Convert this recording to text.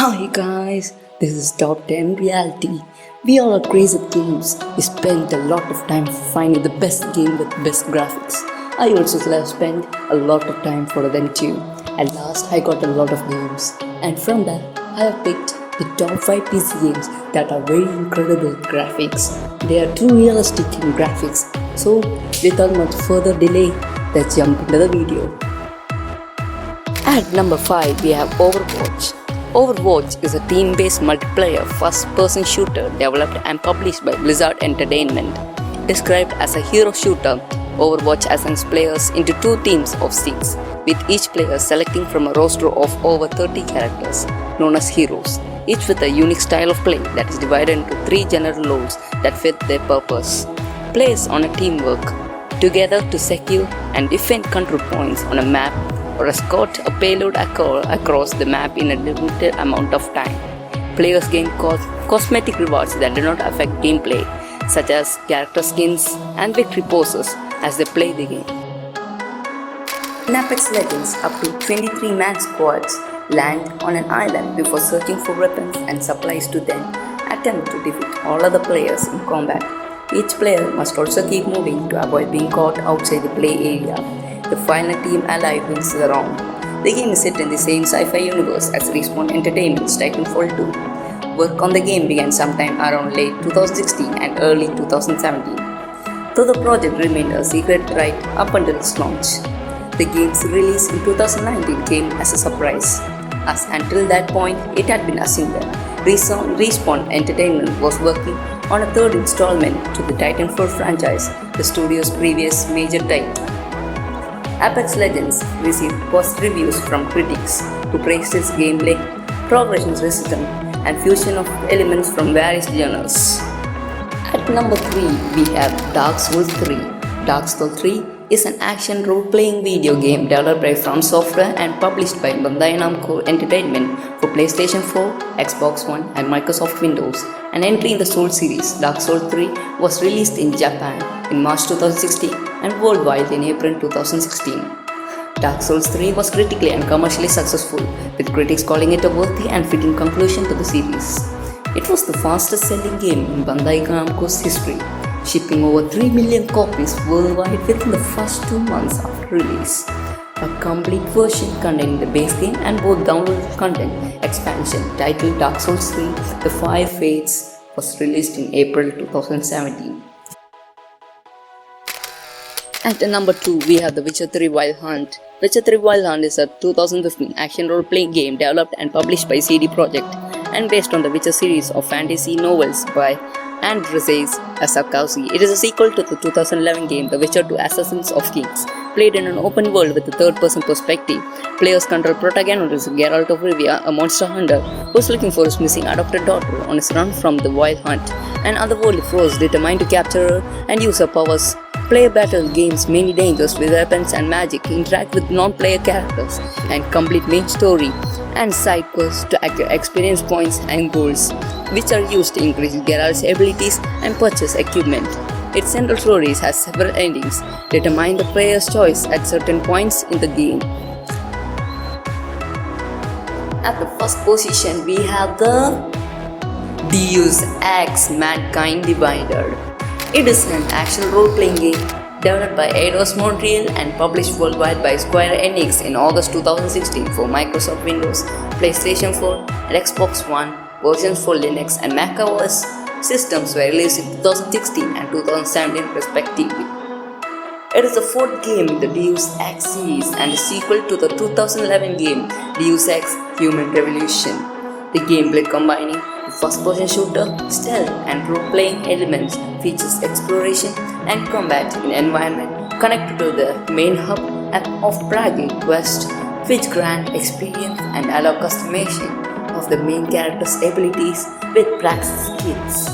Hi guys, this is Top 10 Reality. We all are crazy at games. We spend a lot of time finding the best game with best graphics. I also have spent a lot of time for them too. At last, I got a lot of games, and from that, I have picked the top 5 PC games that are very incredible graphics. They are too realistic in graphics. So, without much further delay, let's jump into the video. At number 5, we have Overwatch. Overwatch is a team-based multiplayer first-person shooter developed and published by Blizzard Entertainment. Described as a hero shooter, Overwatch assigns players into two teams of 6, with each player selecting from a roster of over 30 characters, known as heroes, each with a unique style of play that is divided into 3 general roles that fit their purpose. Players on a team work together to secure and defend control points on a map or escort a payload across the map in a limited amount of time. Players gain cosmetic rewards that do not affect gameplay, such as character skins and victory poses as they play the game. In Apex Legends, up to 23-man squads land on an island before searching for weapons and supplies to then attempt to defeat all other players in combat. Each player must also keep moving to avoid being caught outside the play area. The final team alive wins the round. The game is set in the same sci-fi universe as Respawn Entertainment's Titanfall 2. Work on the game began sometime around late 2016 and early 2017, though the project remained a secret right up until its launch. The game's release in 2019 came as a surprise, as until that point it had been assumed that Respawn Entertainment was working on a third installment to the Titanfall franchise, the studio's previous major title. Apex Legends received positive reviews from critics who praised its gameplay, progression system, and fusion of elements from various genres. At number 3, we have Dark Souls 3. Dark Souls 3 is an action role-playing video game developed by From Software and published by Bandai Namco Entertainment for PlayStation 4, Xbox One, and Microsoft Windows. An entry in the Souls series, Dark Souls 3 was released in Japan in March 2016 and worldwide in April 2016. Dark Souls 3 was critically and commercially successful, with critics calling it a worthy and fitting conclusion to the series. It was the fastest selling game in Bandai Namco's history, shipping over 3 million copies worldwide within the first 2 months after release. A complete version containing the base game and both downloadable content expansion titled Dark Souls 3 The Fire Fates was released in April 2017. At number 2, we have The Witcher 3 Wild Hunt. Witcher 3 Wild Hunt is a 2015 action role-playing game developed and published by CD Projekt and based on the Witcher series of fantasy novels by Andrzej Sapkowski. It is a sequel to the 2011 game The Witcher 2 Assassins of Kings. Played in an open world with a third-person perspective, players control protagonist Geralt of Rivia, a monster hunter who is looking for his missing adopted daughter on his run from the Wild Hunt, and otherworldly foes determined to capture her and use her powers. Player battle gains many dangers with weapons and magic, interact with non-player characters, and complete main story and side quests to acquire experience points and golds, which are used to increase Geralt's abilities and purchase equipment. Its central story has several endings, determining the player's choice at certain points in the game. At the first position, we have the Deus Ex Mankind Divided. It is an action role-playing game developed by Eidos Montreal and published worldwide by Square Enix in August 2016 for Microsoft Windows, PlayStation 4, and Xbox One. Versions for Linux and Mac OS systems were released in 2016 and 2017 respectively. It is the fourth game in the Deus Ex series and a sequel to the 2011 game Deus Ex Human Revolution. The gameplay combining the first-person shooter, stealth, and role-playing elements features exploration and combat in an environment connected to the main hub of Prague West, which grant experience and allow customization of the main character's abilities with practice skills.